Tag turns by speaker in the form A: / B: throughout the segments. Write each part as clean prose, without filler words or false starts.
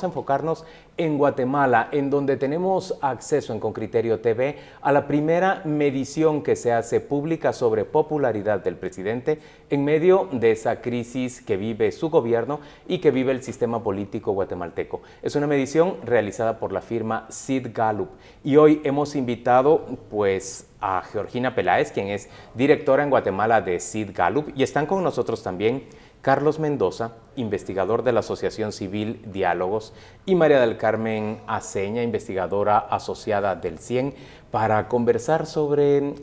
A: vamos a enfocarnos en Guatemala, en donde tenemos acceso en Con Criterio TV a la primera medición que se hace pública sobre popularidad del presidente en medio de esa crisis que vive su gobierno y que vive el sistema político guatemalteco. Es una medición realizada por la firma Sid Gallup y hoy hemos invitado pues a Georgina Peláez, quien es directora en Guatemala de Sid Gallup, y están con nosotros también Carlos Mendoza, investigador de la Asociación Civil Diálogos, y María del Carmen Aceña, investigadora asociada del CIEN, para conversar sobre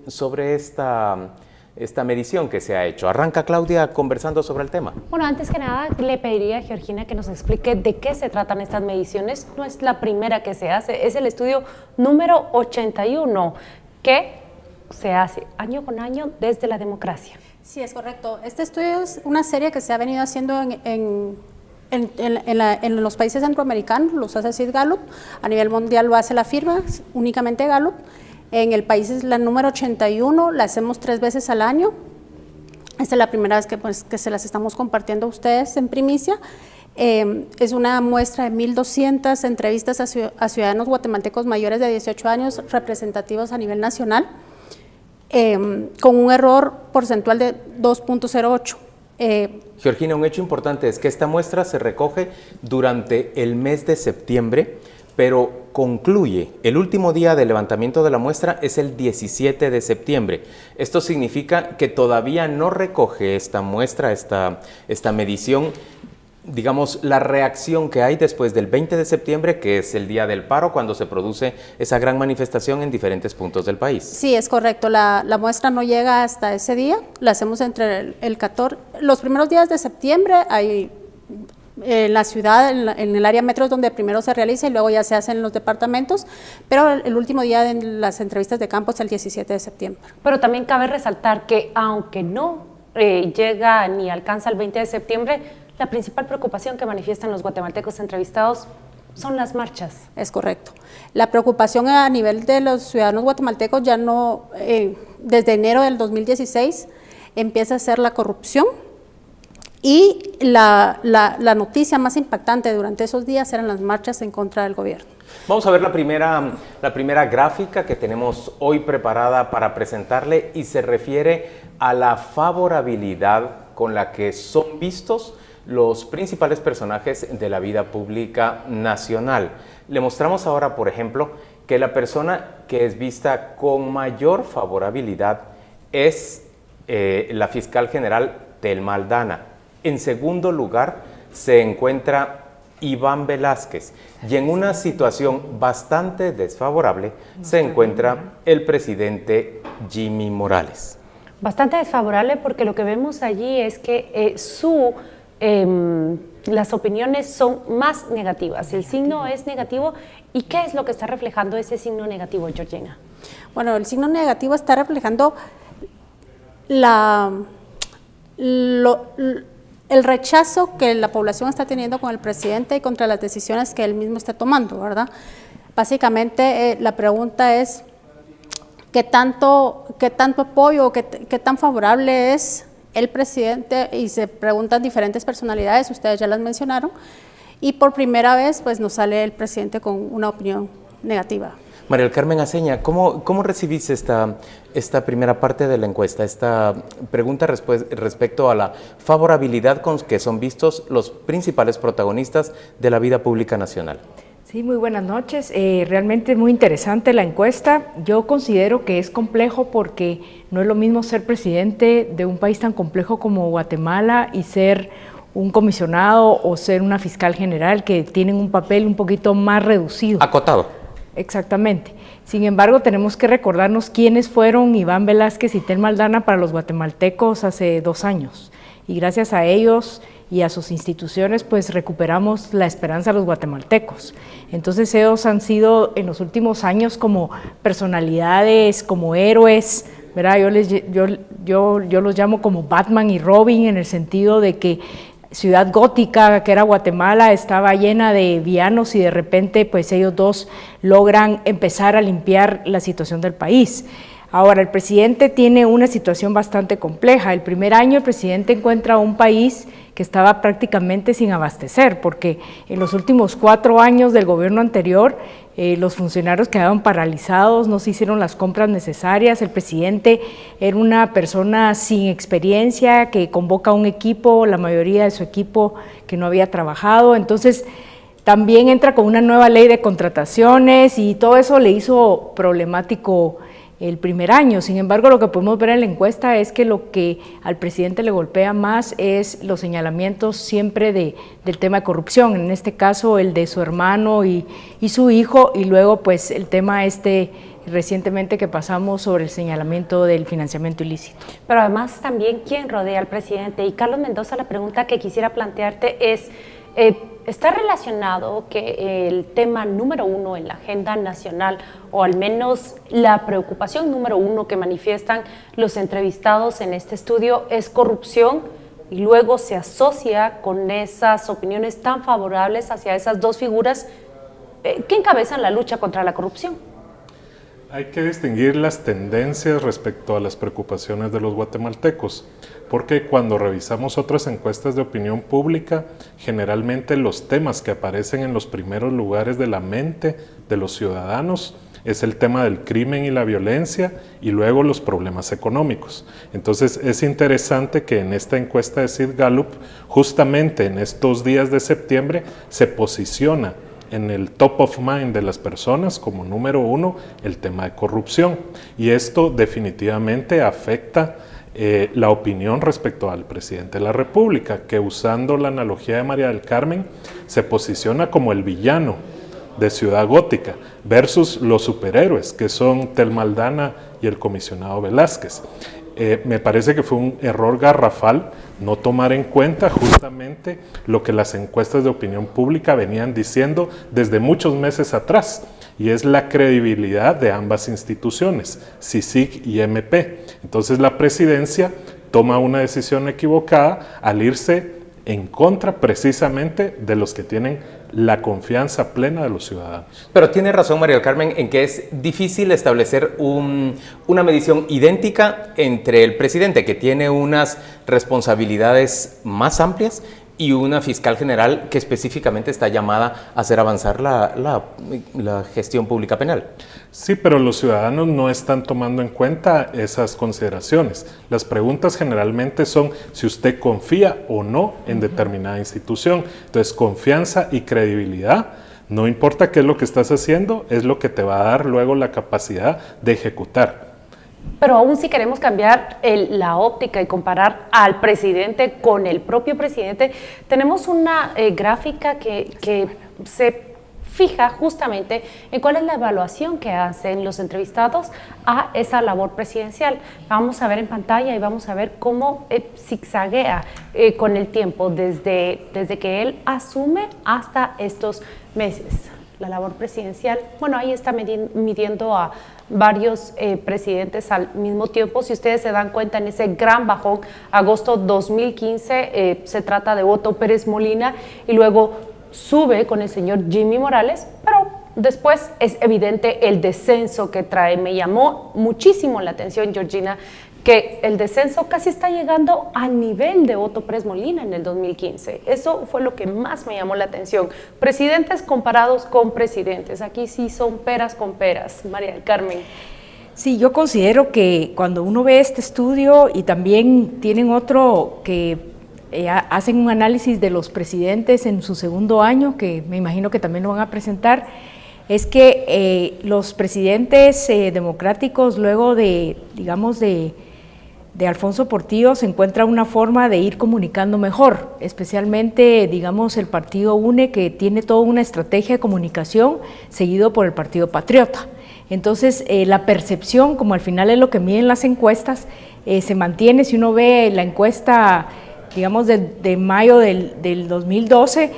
A: esta medición que se ha hecho. Arranca Claudia conversando sobre el tema.
B: Bueno, antes que nada le pediría a Georgina que nos explique de qué se tratan estas mediciones. No es la primera que se hace, es el estudio número 81 que se hace año con año desde la democracia.
C: Sí, es correcto. Este estudio es una serie que se ha venido haciendo en los países centroamericanos, los hace Sid Gallup, a nivel mundial lo hace la firma, únicamente Gallup. En el país es la número 81, la hacemos 3 veces al año. Esta es la primera vez que se las estamos compartiendo a ustedes en primicia. Es una muestra de 1,200 entrevistas a ciudadanos guatemaltecos mayores de 18 años representativos a nivel nacional, con un error porcentual de 2.08.
A: Georgina, un hecho importante es que esta muestra se recoge durante el mes de septiembre, pero concluye, el último día de levantamiento de la muestra es el 17 de septiembre. Esto significa que todavía no recoge esta muestra, esta medición, digamos, la reacción que hay después del 20 de septiembre, que es el día del paro, cuando se produce esa gran manifestación en diferentes puntos del país. Sí,
C: es correcto. La muestra no llega hasta ese día. La hacemos entre el 14, los primeros días de septiembre. Hay en la ciudad, en el área metro, donde primero se realiza y luego ya se hace en los departamentos, pero el último día de las entrevistas de campo es el 17 de septiembre.
B: Pero también cabe resaltar que aunque no llega ni alcanza el 20 de septiembre, la principal preocupación que manifiestan los guatemaltecos entrevistados son las marchas.
C: Es correcto. La preocupación a nivel de los ciudadanos guatemaltecos ya no, desde enero del 2016 empieza a ser la corrupción, y la noticia más impactante durante esos días eran las marchas en contra del gobierno.
A: Vamos a ver la primera gráfica que tenemos hoy preparada para presentarle y se refiere a la favorabilidad con la que son vistos los principales personajes de la vida pública nacional. Le mostramos ahora, por ejemplo, que la persona que es vista con mayor favorabilidad es la fiscal general Thelma Aldana. En segundo lugar se encuentra Iván Velázquez y en una situación bastante desfavorable se encuentra el presidente Jimmy Morales.
B: Bastante desfavorable porque lo que vemos allí es que las opiniones son más negativas, el signo es negativo. ¿Y qué es lo que está reflejando ese signo negativo, Georgina?
C: Bueno, el signo negativo está reflejando el rechazo que la población está teniendo con el presidente y contra las decisiones que él mismo está tomando, ¿verdad? Básicamente la pregunta es ¿qué tanto apoyo, qué tan favorable es el presidente? Y se preguntan diferentes personalidades, ustedes ya las mencionaron, y por primera vez pues nos sale el presidente con una opinión negativa.
A: María del Carmen Aceña, ¿cómo recibís esta primera parte de la encuesta, esta pregunta respecto a la favorabilidad con que son vistos los principales protagonistas de la vida pública nacional?
D: Sí, muy buenas noches. Realmente muy interesante la encuesta. Yo considero que es complejo porque no es lo mismo ser presidente de un país tan complejo como Guatemala y ser un comisionado o ser una fiscal general, que tienen un papel un poquito más reducido.
A: Acotado.
D: Exactamente. Sin embargo, tenemos que recordarnos quiénes fueron Iván Velázquez y Thelma Aldana para los guatemaltecos hace 2 años. Y gracias a ellos y a sus instituciones, pues recuperamos la esperanza de los guatemaltecos. Entonces ellos han sido en los últimos años como personalidades, como héroes, ¿verdad? Yo los llamo como Batman y Robin, en el sentido de que ciudad gótica que era Guatemala estaba llena de villanos y de repente pues ellos dos logran empezar a limpiar la situación del país. Ahora, el presidente tiene una situación bastante compleja. El primer año el presidente encuentra un país que estaba prácticamente sin abastecer, porque en los últimos 4 años del gobierno anterior los funcionarios quedaron paralizados, no se hicieron las compras necesarias, el presidente era una persona sin experiencia que convoca a un equipo, la mayoría de su equipo que no había trabajado, entonces también entra con una nueva ley de contrataciones y todo eso le hizo problemático el primer año. Sin embargo, lo que podemos ver en la encuesta es que lo que al presidente le golpea más es los señalamientos siempre del tema de corrupción, en este caso el de su hermano y su hijo, y luego pues el tema recientemente que pasamos sobre el señalamiento del financiamiento ilícito.
B: Pero además también quién rodea al presidente. Y Carlos Mendoza, la pregunta que quisiera plantearte es, ¿está relacionado que el tema número 1 en la agenda nacional, o al menos la preocupación número 1 que manifiestan los entrevistados en este estudio, es corrupción, y luego se asocia con esas opiniones tan favorables hacia esas dos figuras que encabezan la lucha contra la corrupción?
E: Hay que distinguir las tendencias respecto a las preocupaciones de los guatemaltecos, porque cuando revisamos otras encuestas de opinión pública, generalmente los temas que aparecen en los primeros lugares de la mente de los ciudadanos es el tema del crimen y la violencia y luego los problemas económicos. Entonces es interesante que en esta encuesta de Sid Gallup, justamente en estos días de septiembre, se posiciona en el top of mind de las personas como número 1 el tema de corrupción, y esto definitivamente afecta la opinión respecto al presidente de la República, que usando la analogía de María del Carmen se posiciona como el villano de Ciudad Gótica versus los superhéroes que son Telma Aldana y el comisionado Velázquez. Me parece que fue un error garrafal no tomar en cuenta justamente lo que las encuestas de opinión pública venían diciendo desde muchos meses atrás, y es la credibilidad de ambas instituciones, CICIG y MP. Entonces la presidencia toma una decisión equivocada al irse en contra precisamente de los que tienen la confianza plena de los ciudadanos.
A: Pero tiene razón María del Carmen en que es difícil establecer una medición idéntica entre el presidente, que tiene unas responsabilidades más amplias, y una fiscal general que específicamente está llamada a hacer avanzar la gestión pública penal.
E: Sí, pero los ciudadanos no están tomando en cuenta esas consideraciones. Las preguntas generalmente son si usted confía o no en determinada institución. Entonces, confianza y credibilidad, no importa qué es lo que estás haciendo, es lo que te va a dar luego la capacidad de ejecutar.
B: Pero aún si queremos cambiar la óptica y comparar al presidente con el propio presidente, tenemos una gráfica que se fija justamente en cuál es la evaluación que hacen los entrevistados a esa labor presidencial. Vamos a ver en pantalla y vamos a ver cómo zigzaguea con el tiempo desde que él asume hasta estos meses. La labor presidencial, bueno, ahí está midiendo a varios presidentes al mismo tiempo. Si ustedes se dan cuenta, en ese gran bajón, agosto 2015, se trata de Otto Pérez Molina, y luego sube con el señor Jimmy Morales, pero después es evidente el descenso que trae. Me llamó muchísimo la atención, Georgina, que el descenso casi está llegando al nivel de Otto Pérez Molina en el 2015. Eso fue lo que más me llamó la atención. Presidentes comparados con presidentes. Aquí sí son peras con peras. María del Carmen.
D: Sí, yo considero que cuando uno ve este estudio, y también tienen otro que hacen un análisis de los presidentes en su segundo año, que me imagino que también lo van a presentar, es que los presidentes democráticos, luego de Alfonso Portillo, se encuentra una forma de ir comunicando mejor, especialmente, digamos, el partido UNE, que tiene toda una estrategia de comunicación, seguido por el Partido Patriota. Entonces, la percepción, como al final es lo que miden las encuestas, se mantiene. Si uno ve la encuesta, digamos, de mayo del 2012,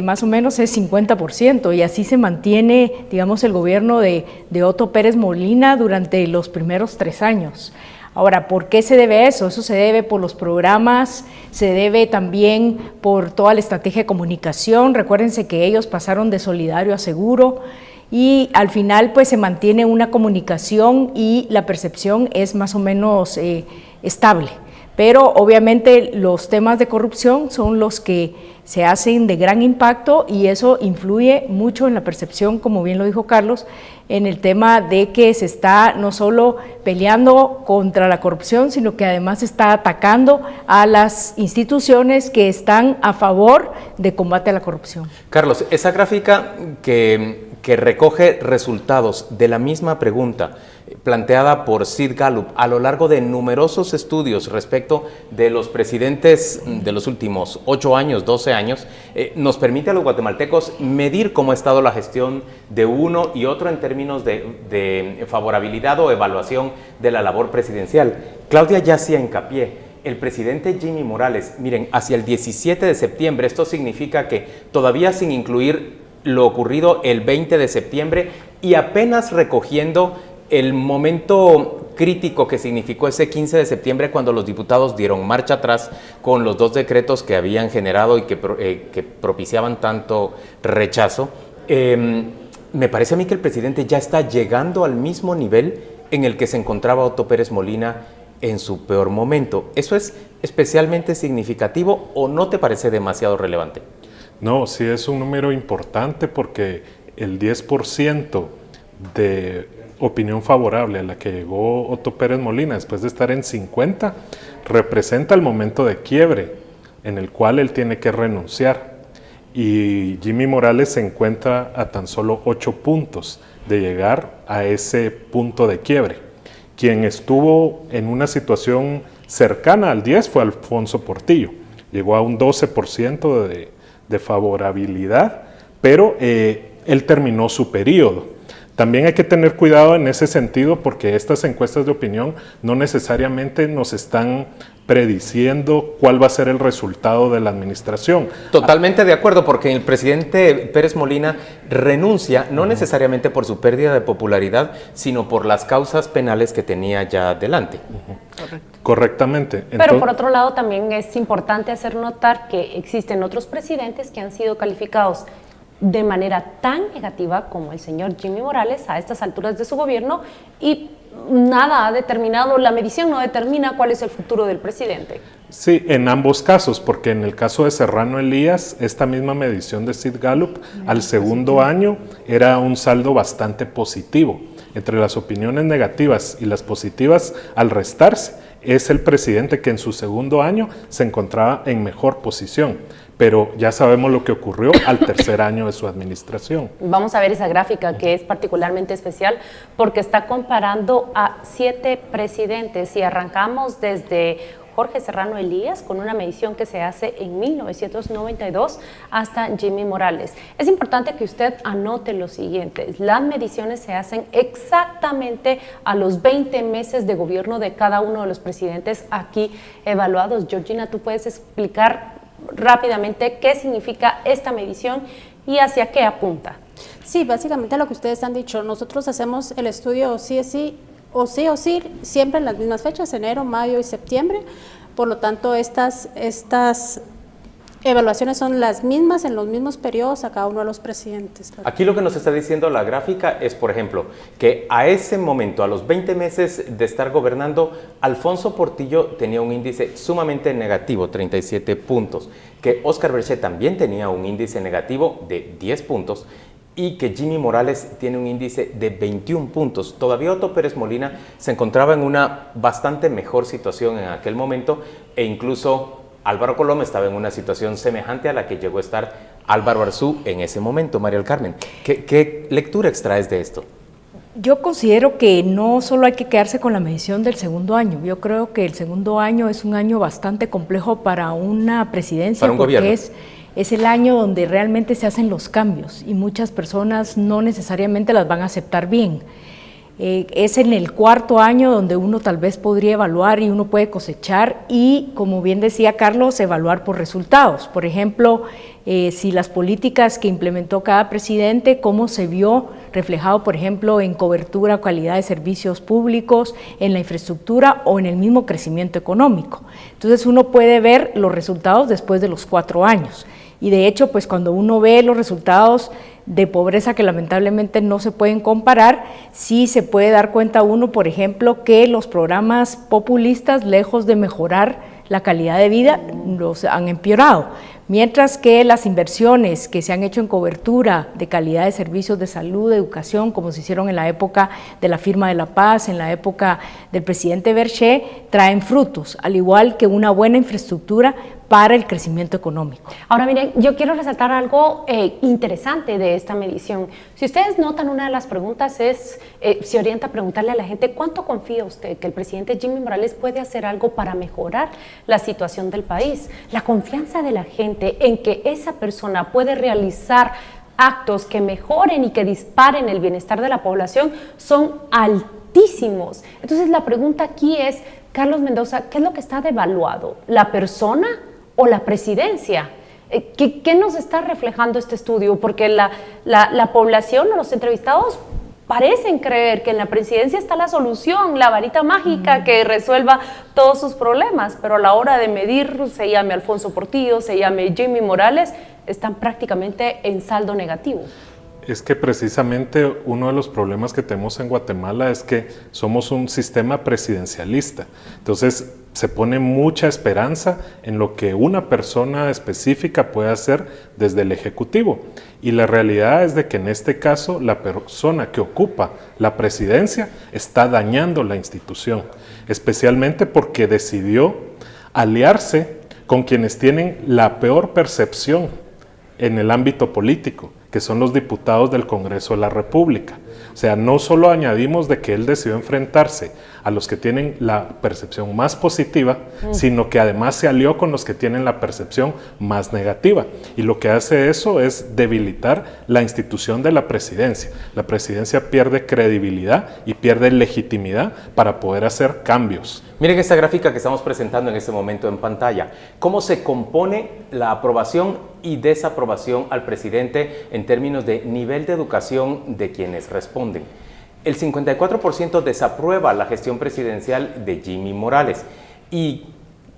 D: más o menos es 50%, y así se mantiene, digamos, el gobierno de Otto Pérez Molina durante los primeros 3 años. Ahora, ¿por qué se debe eso? Eso se debe por los programas, se debe también por toda la estrategia de comunicación. Recuérdense que ellos pasaron de solidario a seguro, y al final pues se mantiene una comunicación y la percepción es más o menos estable. Pero obviamente los temas de corrupción son los que se hacen de gran impacto y eso influye mucho en la percepción, como bien lo dijo Carlos, en el tema de que se está no solo peleando contra la corrupción, sino que además se está atacando a las instituciones que están a favor de combate a la corrupción.
A: Carlos, esa gráfica que recoge resultados de la misma pregunta planteada por Sid Gallup a lo largo de numerosos estudios respecto de los presidentes de los últimos 8 años, 12 años, nos permite a los guatemaltecos medir cómo ha estado la gestión de uno y otro en términos de favorabilidad o evaluación de la labor presidencial. Claudia ya hacía hincapié. El presidente Jimmy Morales, miren, hacia el 17 de septiembre, esto significa que todavía sin incluir lo ocurrido el 20 de septiembre y apenas recogiendo el momento crítico que significó ese 15 de septiembre cuando los diputados dieron marcha atrás con los 2 decretos que habían generado y que propiciaban tanto rechazo, me parece a mí que el presidente ya está llegando al mismo nivel en el que se encontraba Otto Pérez Molina en su peor momento. ¿Eso es especialmente significativo o no te parece demasiado relevante?
E: No, sí es un número importante porque el 10% de opinión favorable a la que llegó Otto Pérez Molina después de estar en 50 representa el momento de quiebre en el cual él tiene que renunciar. Y Jimmy Morales se encuentra a tan solo 8 puntos de llegar a ese punto de quiebre. Quien estuvo en una situación cercana al 10 fue Alfonso Portillo. Llegó a un 12% de favorabilidad, pero él terminó su periodo. También hay que tener cuidado en ese sentido porque estas encuestas de opinión no necesariamente nos están prediciendo cuál va a ser el resultado de la administración.
A: Totalmente de acuerdo, porque el presidente Pérez Molina renuncia no necesariamente por su pérdida de popularidad, sino por las causas penales que tenía ya delante.
E: Correctamente.
B: Pero por otro lado también es importante hacer notar que existen otros presidentes que han sido calificados de manera tan negativa como el señor Jimmy Morales a estas alturas de su gobierno y nada ha determinado, la medición no determina cuál es el futuro del presidente.
E: Sí, en ambos casos, porque en el caso de Serrano Elías, esta misma medición de Sid Gallup, al segundo año era un saldo bastante positivo. Entre las opiniones negativas y las positivas, al restarse, es el presidente que en su segundo año se encontraba en mejor posición. Pero ya sabemos lo que ocurrió al tercer año de su administración.
B: Vamos a ver esa gráfica que es particularmente especial porque está comparando a 7 presidentes y arrancamos desde Jorge Serrano Elías con una medición que se hace en 1992 hasta Jimmy Morales. Es importante que usted anote lo siguiente, las mediciones se hacen exactamente a los 20 meses de gobierno de cada uno de los presidentes aquí evaluados. Georgina, ¿tú puedes explicar rápidamente qué significa esta medición y hacia qué apunta?
C: Sí, básicamente lo que ustedes han dicho, nosotros hacemos el estudio sí, siempre en las mismas fechas, enero, mayo y septiembre, por lo tanto estas evaluaciones son las mismas en los mismos periodos a cada uno de los presidentes.
A: Aquí lo que nos está diciendo la gráfica es, por ejemplo, que a ese momento, a los 20 meses de estar gobernando, Alfonso Portillo tenía un índice sumamente negativo, 37 puntos, que Óscar Berchet también tenía un índice negativo de 10 puntos, y que Jimmy Morales tiene un índice de 21 puntos. Todavía Otto Pérez Molina se encontraba en una bastante mejor situación en aquel momento e incluso Álvaro Colom estaba en una situación semejante a la que llegó a estar Álvaro Arzú en ese momento. María del Carmen, ¿qué lectura extraes de esto?
D: Yo considero que no solo hay que quedarse con la medición del segundo año. Yo creo que el segundo año es un año bastante complejo para una presidencia,
A: para un
D: porque
A: gobierno.
D: Es el año donde realmente se hacen los cambios y muchas personas no necesariamente las van a aceptar bien. Es en el cuarto año donde uno tal vez podría evaluar y uno puede cosechar y, como bien decía Carlos, evaluar por resultados. Por ejemplo, si las políticas que implementó cada presidente, cómo se vio reflejado, por ejemplo, en cobertura o calidad de servicios públicos, en la infraestructura o en el mismo crecimiento económico. Entonces uno puede ver los resultados después de los 4 años. Y de hecho, pues cuando uno ve los resultados de pobreza que lamentablemente no se pueden comparar. Sí se puede dar cuenta uno, por ejemplo, que los programas populistas, lejos de mejorar la calidad de vida, los han empeorado, mientras que las inversiones que se han hecho en cobertura de calidad de servicios de salud, de educación, como se hicieron en la época de la firma de la paz, en la época del presidente Berché, traen frutos, al igual que una buena infraestructura para el crecimiento económico.
B: Ahora miren, yo quiero resaltar algo interesante de esta medición. Si ustedes notan, una de las preguntas se orienta a preguntarle a la gente ¿cuánto confía usted que el presidente Jimmy Morales puede hacer algo para mejorar la situación del país? La confianza de la gente en que esa persona puede realizar actos que mejoren y que disparen el bienestar de la población son altísimos. Entonces la pregunta aquí es, Carlos Mendoza, ¿qué es lo que está devaluado? ¿La persona o la presidencia? ¿Qué nos está reflejando este estudio? Porque la población o los entrevistados parecen creer que en la presidencia está la solución, la varita mágica que resuelva todos sus problemas, pero a la hora de medir, se llame Alfonso Portillo, se llame Jimmy Morales, están prácticamente en saldo negativo.
E: Es que precisamente uno de los problemas que tenemos en Guatemala es que somos un sistema presidencialista. Entonces se pone mucha esperanza en lo que una persona específica puede hacer desde el Ejecutivo. Y la realidad es de que en este caso la persona que ocupa la presidencia está dañando la institución, especialmente porque decidió aliarse con quienes tienen la peor percepción en el ámbito político, que son los diputados del Congreso de la República. O sea, no solo añadimos de que él decidió enfrentarse a los que tienen la percepción más positiva, sino que además se alió con los que tienen la percepción más negativa. Y lo que hace eso es debilitar la institución de la presidencia. La presidencia pierde credibilidad y pierde legitimidad para poder hacer cambios.
A: Miren esta gráfica que estamos presentando en este momento en pantalla. ¿Cómo se compone la aprobación y desaprobación al presidente en términos de nivel de educación de quienes responden? El 54% desaprueba la gestión presidencial de Jimmy Morales y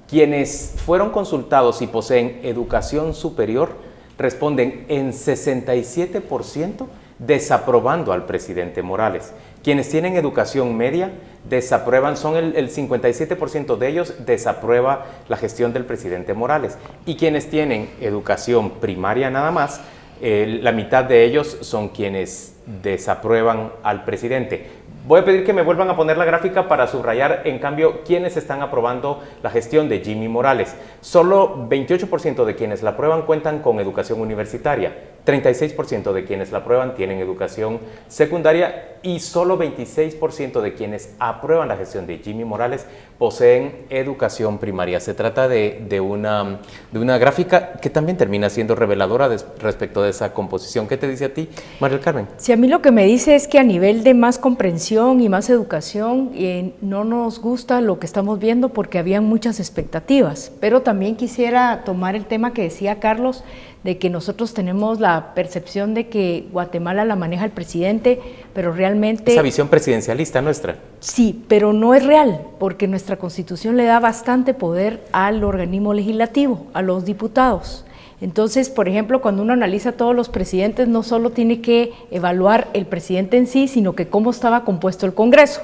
A: quienes fueron consultados y poseen educación superior responden en 67% desaprobando al presidente Morales. Quienes tienen educación media desaprueban, son el 57% de ellos desaprueba la gestión del presidente Morales. Y quienes tienen educación primaria nada más, la mitad de ellos son quienes desaprueban al presidente. Voy a pedir que me vuelvan a poner la gráfica para subrayar, en cambio, quiénes están aprobando la gestión de Jimmy Morales. Solo 28% de quienes la aprueban cuentan con educación universitaria, 36% de quienes la aprueban tienen educación secundaria y solo 26% de quienes aprueban la gestión de Jimmy Morales poseen educación primaria. Se trata de una gráfica que también termina siendo reveladora respecto de esa composición. ¿Qué te dice a ti, María del Carmen?
D: Sí, a mí lo que me dice es que a nivel de más comprensión y más educación no nos gusta lo que estamos viendo porque habían muchas expectativas, pero también quisiera tomar el tema que decía Carlos, de que nosotros tenemos la percepción de que Guatemala la maneja el presidente, pero realmente...
A: Esa visión presidencialista nuestra.
D: Sí, pero no es real, porque nuestra Constitución le da bastante poder al organismo legislativo, a los diputados. Entonces, por ejemplo, cuando uno analiza a todos los presidentes, no solo tiene que evaluar el presidente en sí, sino que cómo estaba compuesto el Congreso.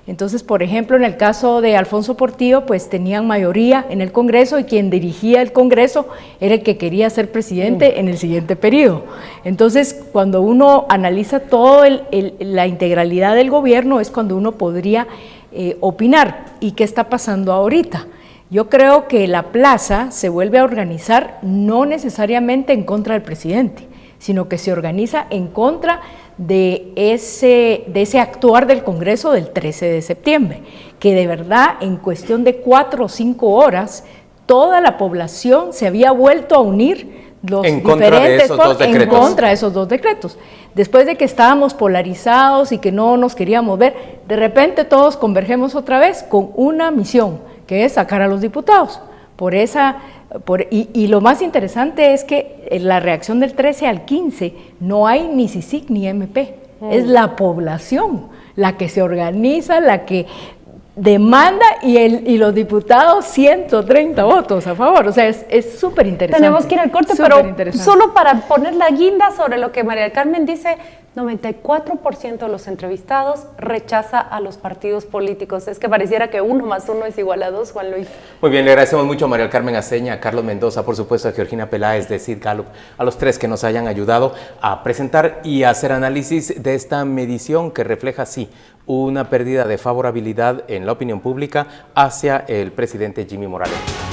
D: Entonces, por ejemplo, en el caso de Alfonso Portillo, pues tenían mayoría en el Congreso y quien dirigía el Congreso era el que quería ser presidente en el siguiente periodo. Entonces, cuando uno analiza toda la integralidad del gobierno es cuando uno podría opinar. ¿Y qué está pasando ahorita? Yo creo que la plaza se vuelve a organizar no necesariamente en contra del presidente, sino que se organiza en contra de ese actuar del Congreso del 13 de septiembre, que de verdad en cuestión de 4 o 5 horas toda la población se había vuelto a unir en contra de esos dos decretos. Después de que estábamos polarizados y que no nos queríamos ver, de repente todos convergemos otra vez con una misión, que es sacar a los diputados. Y lo más interesante es que en la reacción del 13 al 15 no hay ni CICIG ni MP, es la población la que se organiza, la que demanda y los diputados 130 votos a favor. O sea, es súper interesante.
B: Tenemos que ir al corte, pero solo para poner la guinda sobre lo que María del Carmen dice, 94% de los entrevistados rechaza a los partidos políticos. Es que pareciera que 1 más 1 es igual a 2, Juan Luis.
A: Muy bien, le agradecemos mucho a María del Carmen Aceña, a Carlos Mendoza, por supuesto a Georgina Peláez de Sid Gallup, a los 3 que nos hayan ayudado a presentar y a hacer análisis de esta medición que refleja, sí, una pérdida de favorabilidad en la opinión pública hacia el presidente Jimmy Morales.